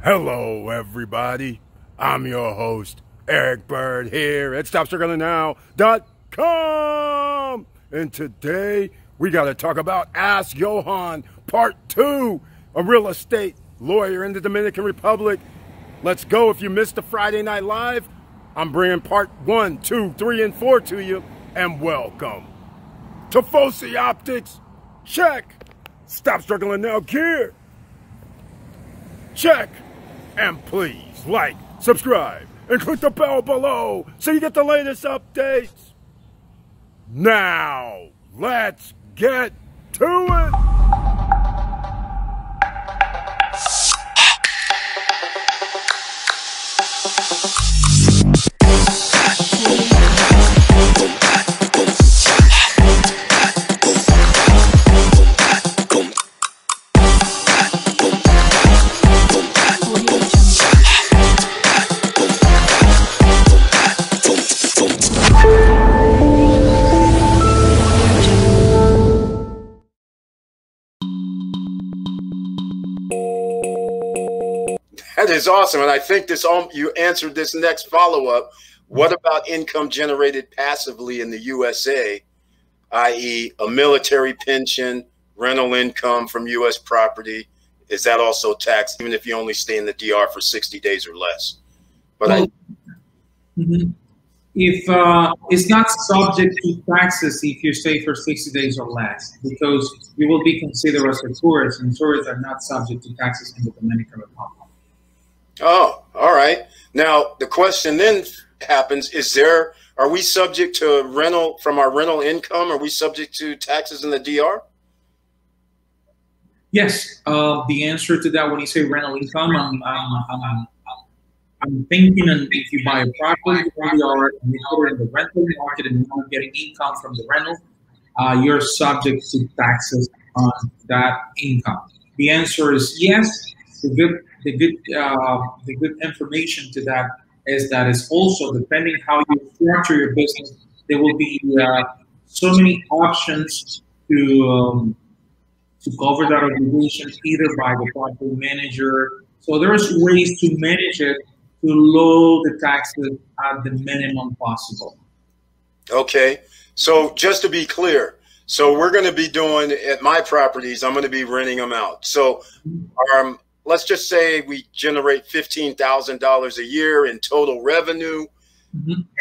Hello, everybody. I'm your host, Eric Bird, here at StopStrugglingNow.com. And today, we got to talk about Ask Johan Part 2, a real estate lawyer in the Dominican Republic. Let's go. If you missed the Friday Night Live, I'm bringing Part 1, 2, 3, and 4 to you. And welcome to Foci Optics. Check. Stop Struggling Now gear. Check. And please like, subscribe, and click the bell below so you get the latest updates. Now, let's get to it. That is awesome, and I think this you answered this next follow-up. What about income generated passively in the USA, i.e. a military pension, rental income from U.S. property? Is that also taxed, even if you only stay in the DR for 60 days or less? But well, if it's not subject to taxes if you stay for 60 days or less, because you will be considered as a tourist, and tourists are not subject to taxes in the Dominican Republic. Oh, all right. Now, the question then happens, are we subject to rental from our rental income? Are we subject to taxes in the DR? Yes. The answer to that, when you say rental income, I'm thinking, and if you buy a property in the DR and you put it in the rental market and you're not getting income from the rental, you're subject to taxes on that income. The answer is yes. The good information to that is that it's also, depending how you structure your business, there will be so many options to cover that obligation, either by the property manager. So there's ways to manage it to lower the taxes at the minimum possible. Okay, so just to be clear, so we're going to be doing at my properties, I'm going to be renting them out. So let's just say we generate $15,000 a year in total revenue,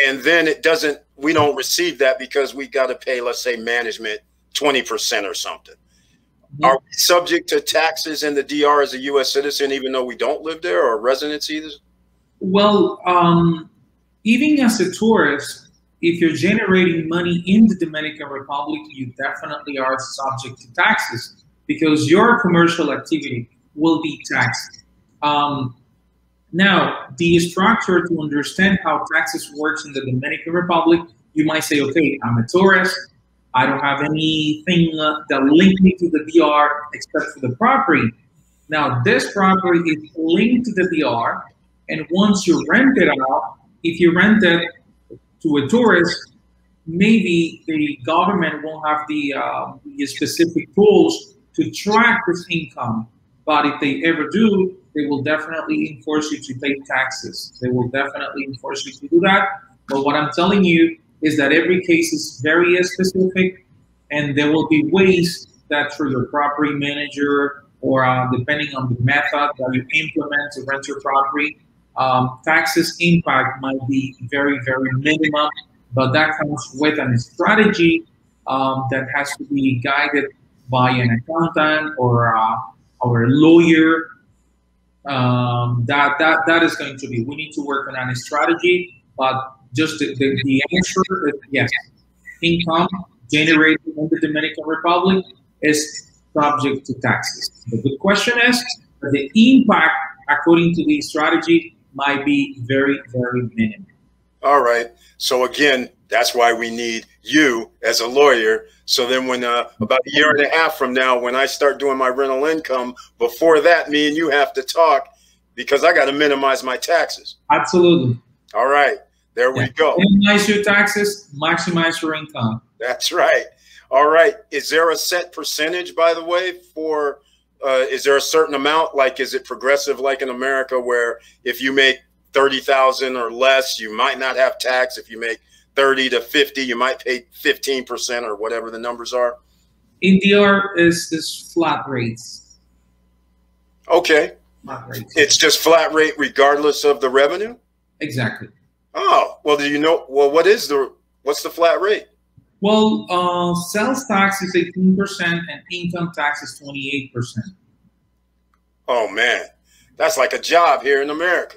and then we don't receive that because we got to pay, let's say, management 20% or something. Are we subject to taxes in the DR as a U.S. citizen, even though we don't live there, or residency? Well, even as a tourist, if you're generating money in the Dominican Republic, you definitely are subject to taxes because your commercial activity will be taxed. Now, the structure to understand how taxes works in the Dominican Republic, you might say, okay, I'm a tourist. I don't have anything that links me to the DR except for the property. Now, this property is linked to the DR, and once you rent it out, if you rent it to a tourist, maybe the government won't have the specific tools to track this income. But if they ever do, they will definitely enforce you to pay taxes. They will definitely enforce you to do that. But what I'm telling you is that every case is very specific, and there will be ways that through your property manager or depending on the method that you implement to rent your property, taxes impact might be very, very minimum, but that comes with a strategy that has to be guided by an accountant or a lawyer. That is going to be, we need to work on a strategy, but just the answer is yes. Income generated in the Dominican Republic is subject to taxes. The good question is that the impact, according to the strategy, might be very, very minimal. All right. So again, that's why we need you as a lawyer. So then when about a year and a half from now, when I start doing my rental income, before that, me and you have to talk because I got to minimize my taxes. Absolutely. All right. There we go. Minimize your taxes, maximize your income. That's right. All right. Is there a set percentage, by the way, for is there a certain amount? Like, is it progressive like in America where if you make 30,000 or less, you might not have tax? If you make 30 to 50, you might pay 15% or whatever the numbers are? In DR is flat rates. Okay. Flat rates. It's just flat rate regardless of the revenue? Exactly. Oh, well, do you know, well, what's the flat rate? Well, sales tax is 18% and income tax is 28%. Oh, man, that's like a job here in America.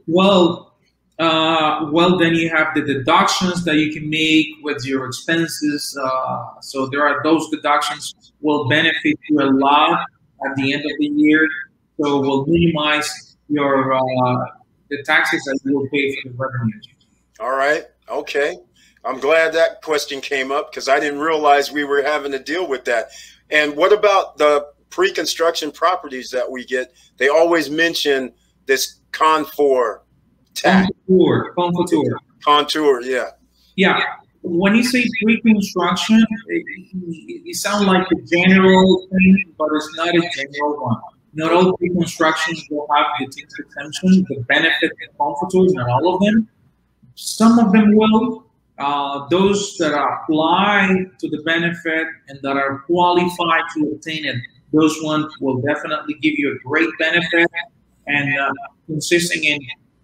well, then you have the deductions that you can make with your expenses. So there are those deductions will benefit you a lot at the end of the year. So will minimize your the taxes that you will pay for the revenue. All right. Okay. I'm glad that question came up because I didn't realize we were having to deal with that. And what about the pre-construction properties that we get? They always mention this contour tax. Contour, yeah. Yeah. When you say pre-construction, it sounds like a general thing, but it's not a general one. Not all pre-constructions will have the tax exemption, the benefit of contours, not all of them. Some of them will. Those that apply to the benefit and that are qualified to obtain it, those ones will definitely give you a great benefit and consisting in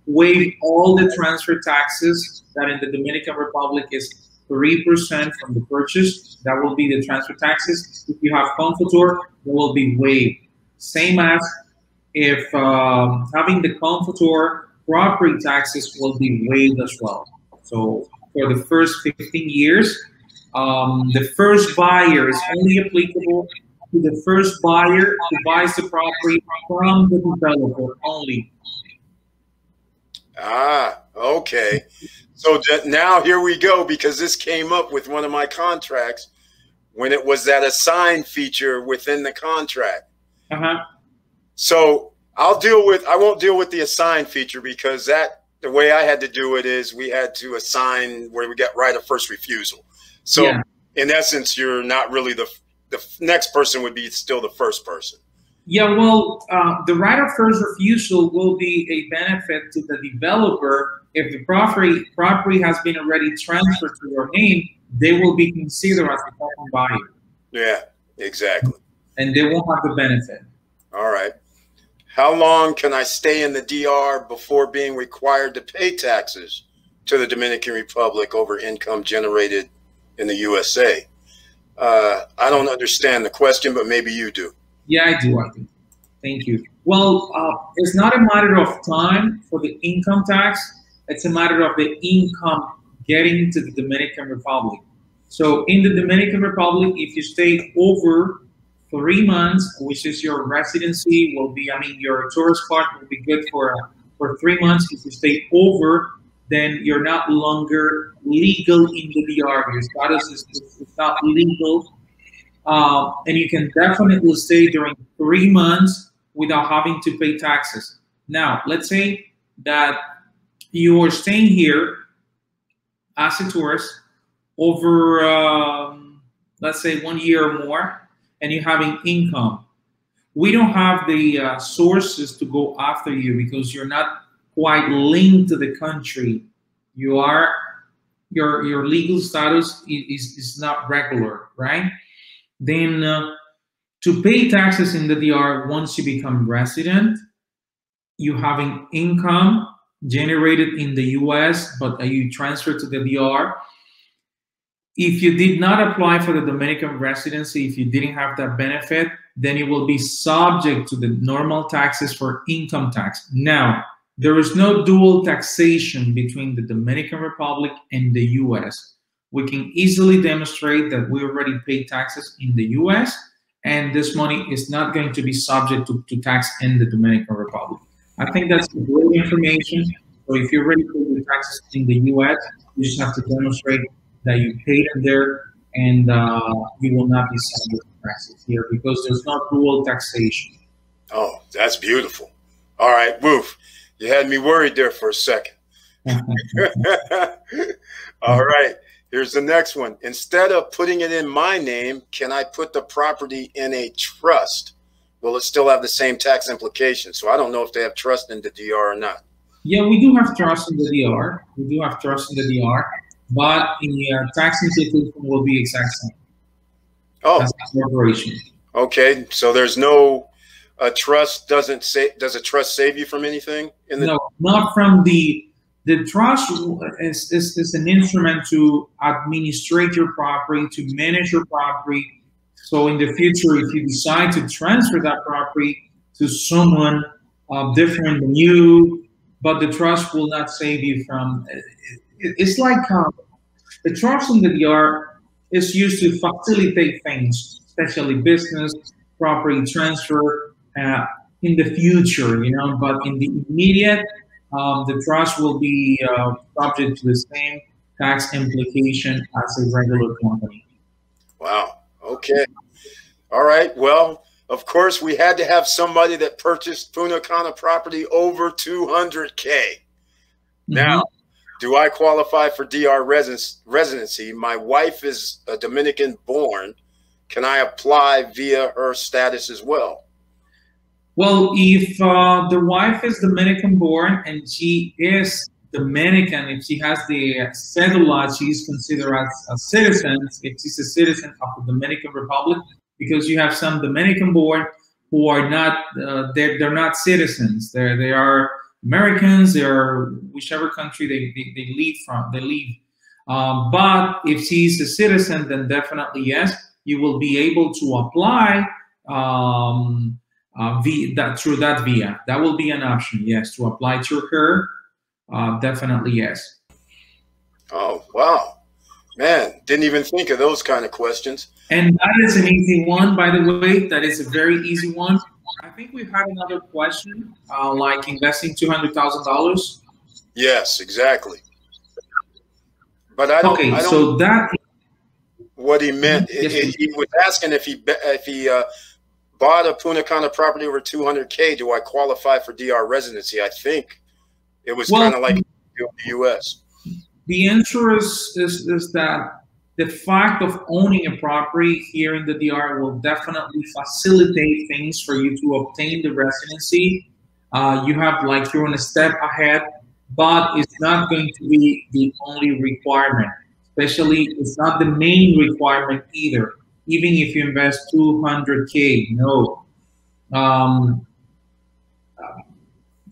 waive all the transfer taxes that in the Dominican Republic is 3% from the purchase. That will be the transfer taxes. If you have Confiture, they will be waived. Same as if having the Confiture, property taxes will be waived as well. So for the first 15 years, the first buyer is only applicable to the first buyer who buys the property from the developer only. Ah, okay. So now here we go, because this came up with one of my contracts when it was that assign feature within the contract. So I won't deal with the assign feature because the way I had to do it is we had to assign where we got right of first refusal. So yeah, in essence, you're not really the next person would be still the first person. Yeah, well, the right of first refusal will be a benefit to the developer. If the property has been already transferred to your name, they will be considered as the second buyer. Yeah, exactly. And they won't have the benefit. All right. How long can I stay in the DR before being required to pay taxes to the Dominican Republic over income generated in the USA? I don't understand the question, but maybe you do. Yeah, I do. Thank you. Well, it's not a matter of time for the income tax. It's a matter of the income getting to the Dominican Republic. So in the Dominican Republic, if you stay over 3 months, which is your residency, will be, your tourist spot will be good for 3 months. If you stay over, then you're not longer legal in the DR. Your status is not legal. And you can definitely stay during 3 months without having to pay taxes. Now, let's say that you are staying here as a tourist over, let's say 1 year or more, and you're having income. We don't have the sources to go after you because you're not quite linked to the country. Your legal status is not regular, right? Then to pay taxes in the DR, once you become resident, you having income generated in the US, but you transfer to the DR. If you did not apply for the Dominican residency, if you didn't have that benefit, then you will be subject to the normal taxes for income tax. Now, there is no dual taxation between the Dominican Republic and the US. We can easily demonstrate that we already pay taxes in the US, and this money is not going to be subject to tax in the Dominican Republic. I think that's great information. So if you already pay your taxes in the US, you just have to demonstrate that you paid them there, and you will not be subject to taxes here because there's no dual taxation. Oh, that's beautiful. All right, Woof. You had me worried there for a second. All right. Here's the next one. Instead of putting it in my name, can I put the property in a trust? Will it still have the same tax implications? So I don't know if they have trust in the DR or not. Yeah, we do have trust in the DR. We do have trust in the DR, but the tax implication will be exact same. Oh, as a corporation. Okay, so there's no trust. Doesn't say. Does a trust save you from anything? No, not from the trust is an instrument to administrate your property, to manage your property. So in the future, if you decide to transfer that property to someone different than you, but the trust will not save you from. It's like the trust in the DR is used to facilitate things, especially business, property transfer in the future, you know, but in the immediate, the trust will be subject to the same tax implication as a regular company. Wow. Okay. All right. Well, of course, we had to have somebody that purchased Punta Cana property over 200K. Now, do I qualify for DR residency? My wife is a Dominican born. Can I apply via her status as well? Well, if the wife is Dominican born and she is Dominican, if she has the cedula, she is considered as a citizen. If she's a citizen of the Dominican Republic, because you have some Dominican born who are not, they're not citizens. They are Americans. They're whichever country they leave from. They leave. But if she's a citizen, then definitely yes, you will be able to apply through that via. That will be an option, yes, to apply to her. Definitely yes. Oh wow, man! Didn't even think of those kind of questions. And that is an easy one, by the way. That is a very easy one. I think we've had another question, like investing $200,000. Yes, exactly. But I don't. Okay, I don't, so that. What he meant, he was asking if he bought a Punta Cana property over 200K, do I qualify for DR residency? I think it was kind of like the U.S. The answer is that the fact of owning a property here in the DR will definitely facilitate things for you to obtain the residency. You have like you're on a step ahead, but it's not going to be the only requirement. Especially, it's not the main requirement either. Even if you invest 200K, no.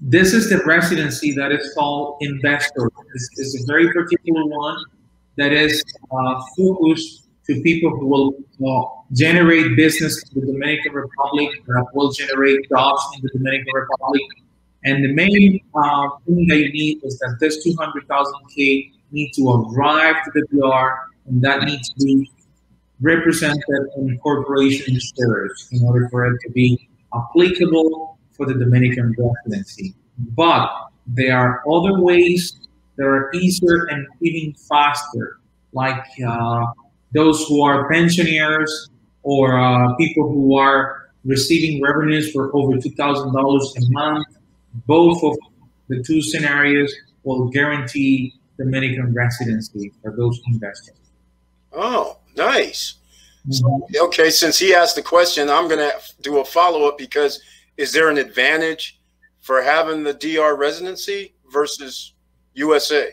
This is the residency that is called investor. It's a very particular one that is focused to people who will generate business in the Dominican Republic, that will generate jobs in the Dominican Republic. And the main thing that you need is that this 200,000K need to arrive to the DR, and that needs to be represented in corporation shares in order for it to be applicable for the Dominican residency. But there are other ways that are easier and even faster, like those who are pensioners or people who are receiving revenues for over $2,000 a month. Both of the two scenarios will guarantee Dominican residency for those investors. Oh, nice. So, okay, since he asked the question, I'm going to do a follow-up, because is there an advantage for having the DR residency versus USA?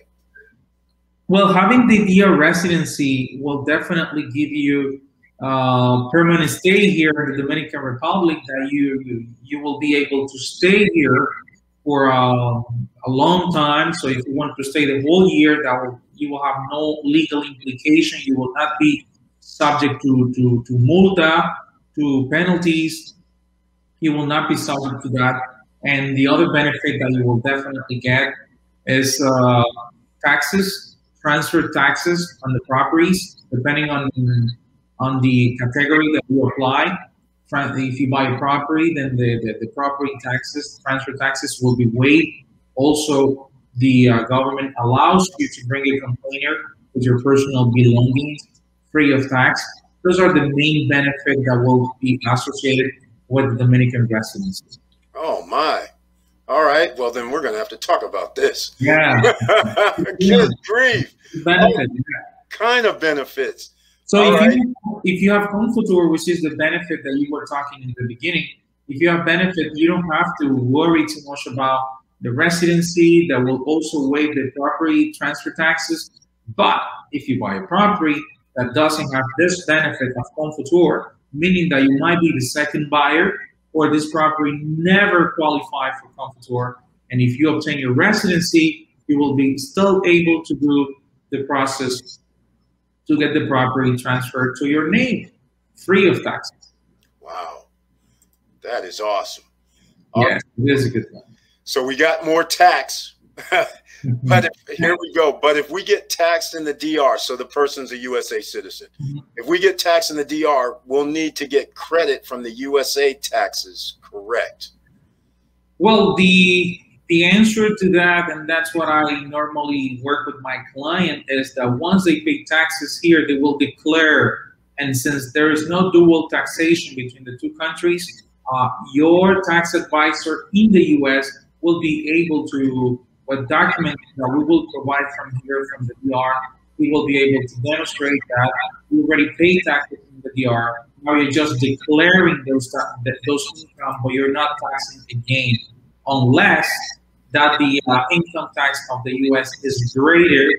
Well, having the DR residency will definitely give you permanent stay here in the Dominican Republic, that you will be able to stay here for a long time. So if you want to stay the whole year, you will have no legal implication. You will not be subject to multa, to penalties. You will not be subject to that. And the other benefit that you will definitely get is taxes, transfer taxes on the properties, depending on the category that you apply. If you buy a property, then the property taxes, transfer taxes will be waived. Also, the government allows you to bring a container with your personal belongings free of tax. Those are the main benefits that will be associated with the Dominican residency. Oh my. All right. Well, then we're going to have to talk about this. Yeah. Good grief. Benefit. kind of benefits. So All right. if you have Confiture, which is the benefit that you were talking in the beginning, if you have benefit, you don't have to worry too much about the residency that will also waive the property transfer taxes. But if you buy a property that doesn't have this benefit of Confiture, meaning that you might be the second buyer or this property never qualified for Confiture, and if you obtain your residency, you will be still able to do the process to get the property transferred to your name, free of taxes. Wow, that is awesome. Yes, it is a good one. So we got more tax, but here we go. But if we get taxed in the DR, so the person's a USA citizen, if we get taxed in the DR, we'll need to get credit from the USA taxes, correct? Well, the answer to that, and that's what I normally work with my client, is that once they pay taxes here, they will declare. And since there is no dual taxation between the two countries, your tax advisor in the US will be able to, what documents that we will provide from here, from the DR, we will be able to demonstrate that you already paid taxes in the DR. Now you're just declaring those income, but you're not taxing again, unless that the income tax of the US is greater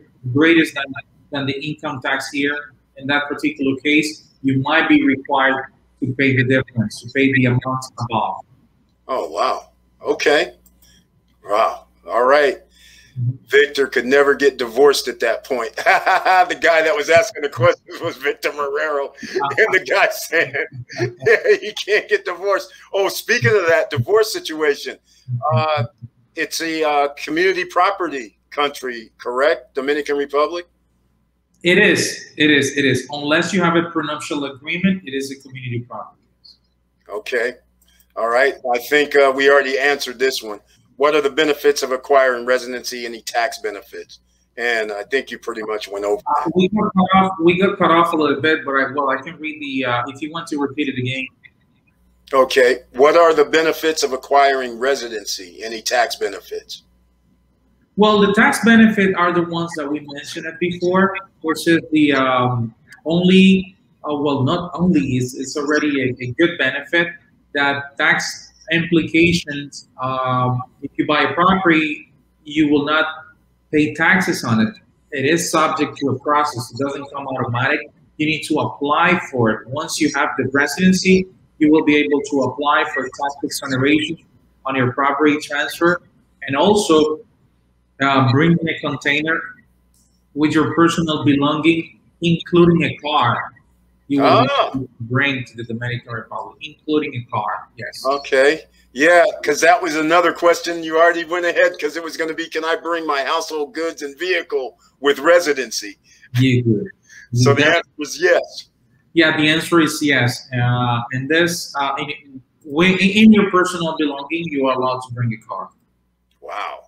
than the income tax here. In that particular case, you might be required to pay the difference, to pay the amount above. Oh, wow. Okay. Wow. All right. Victor could never get divorced at that point. The guy that was asking the questions was Victor Marrero. And the guy saying, yeah, he can't get divorced. Oh, speaking of that divorce situation, it's a community property country, correct? Dominican Republic? It is. It is. It is. Unless you have a prenuptial agreement, it is a community property. Okay. All right. I think we already answered this one. What are the benefits of acquiring residency? Any tax benefits? And I think you pretty much went over that. We got cut off a little bit, but I can read the, if you want to repeat it again. Okay. What are the benefits of acquiring residency? Any tax benefits? Well, the tax benefit are the ones that we mentioned before, which is the only, well, not only, it's already a good benefit that tax implications. If you buy a property, you will not pay taxes on it. It is subject to a process. It doesn't come automatic. You need to apply for it. Once you have the residency, you will be able to apply for tax exoneration on your property transfer, and also bring in a container with your personal belonging, including a car. You will bring to the Dominican Republic, including a car. Yes. Okay. Yeah, because that was another question. You already went ahead because it was going to be, can I bring my household goods and vehicle with residency? You do. So the answer was yes. Yeah, the answer is yes. And this, in your personal belonging, you are allowed to bring a car. Wow.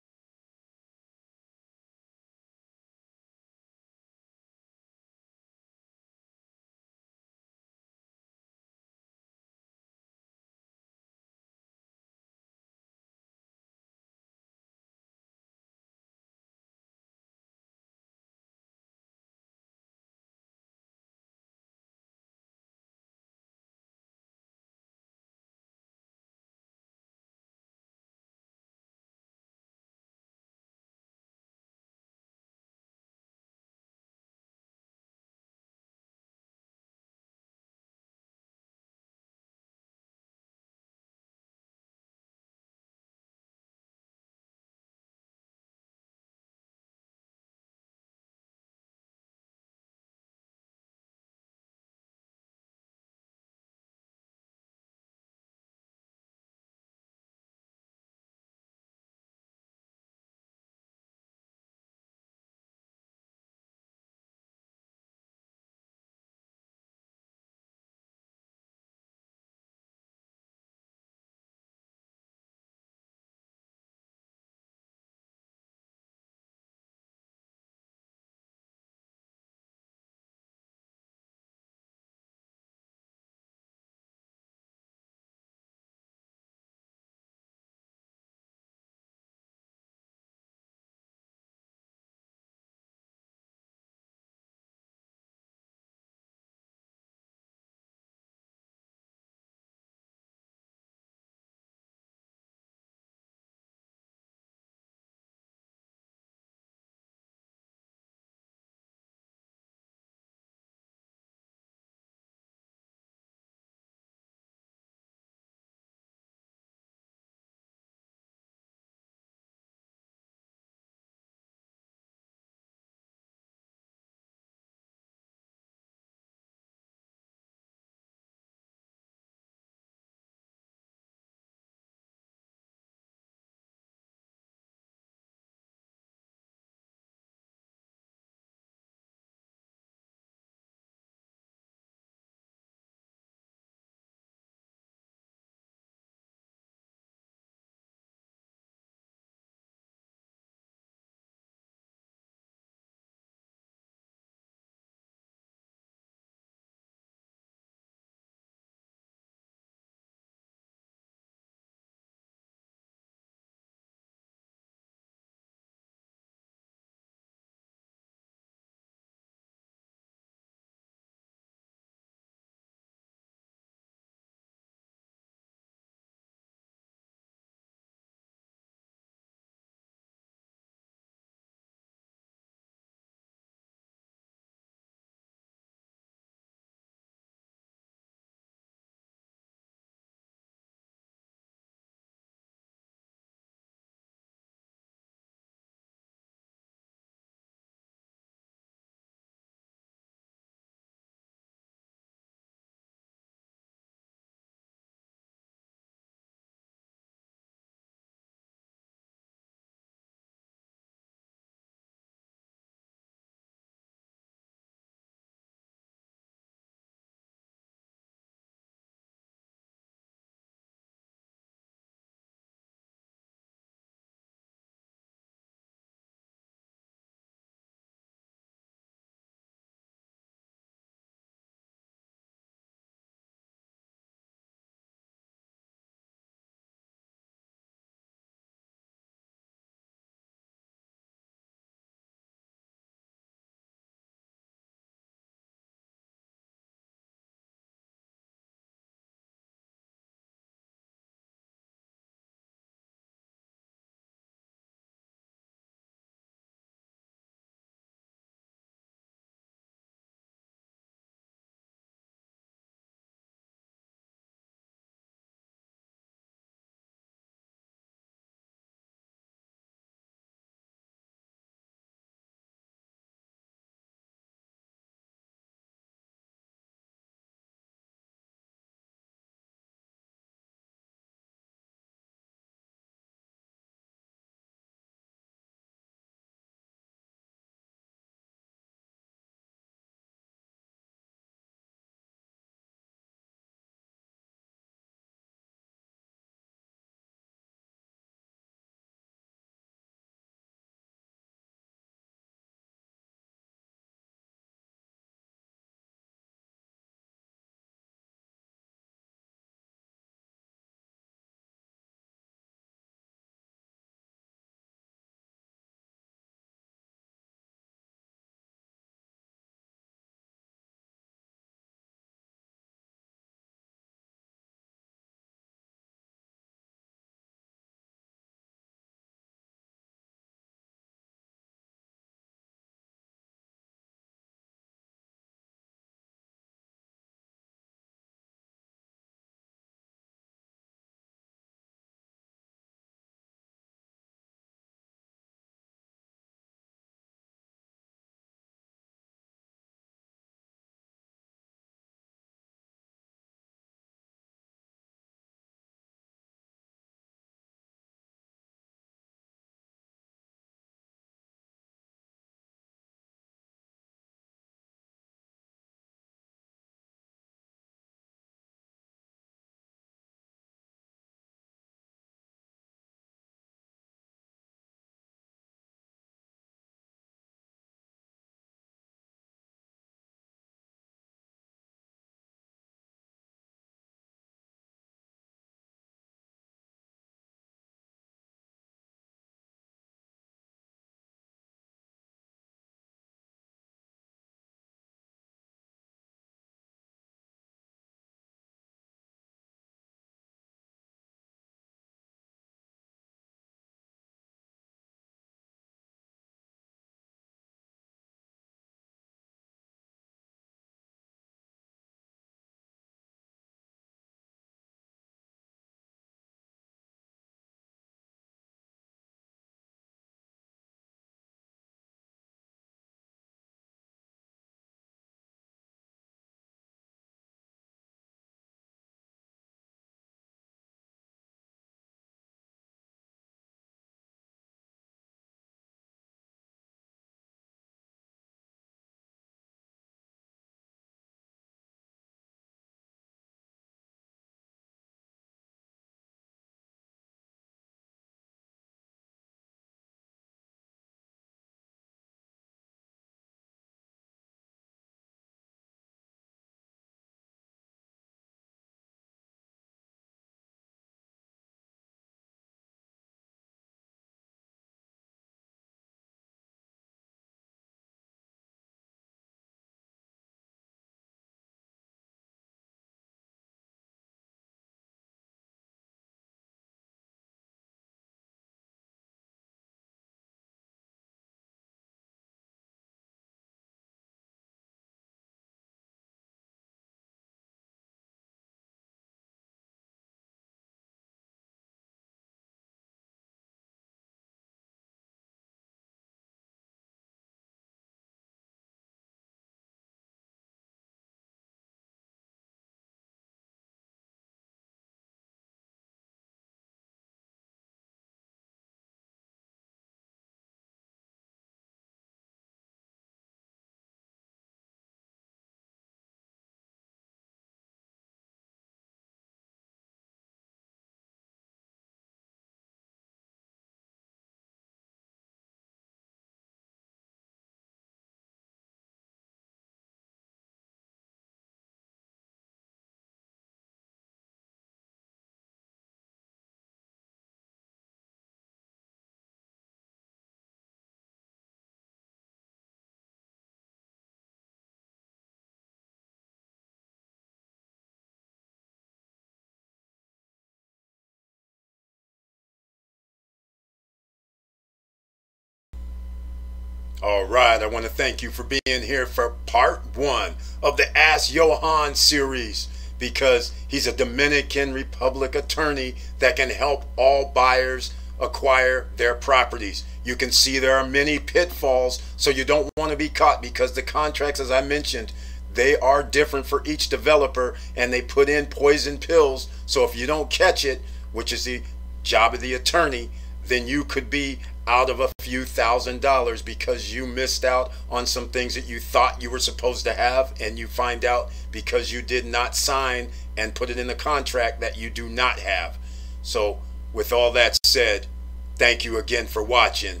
All right, I want to thank you for being here for part 1 of the Ask Johan series, because he's a Dominican Republic attorney that can help all buyers acquire their properties. You can see there are many pitfalls, so you don't want to be caught, because the contracts, as I mentioned, they are different for each developer, and they put in poison pills. So if you don't catch it, which is the job of the attorney, then you could be out of a few $1,000s because you missed out on some things that you thought you were supposed to have, and you find out because you did not sign and put it in the contract that you do not have. So with all that said, thank you again for watching,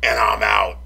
and I'm out.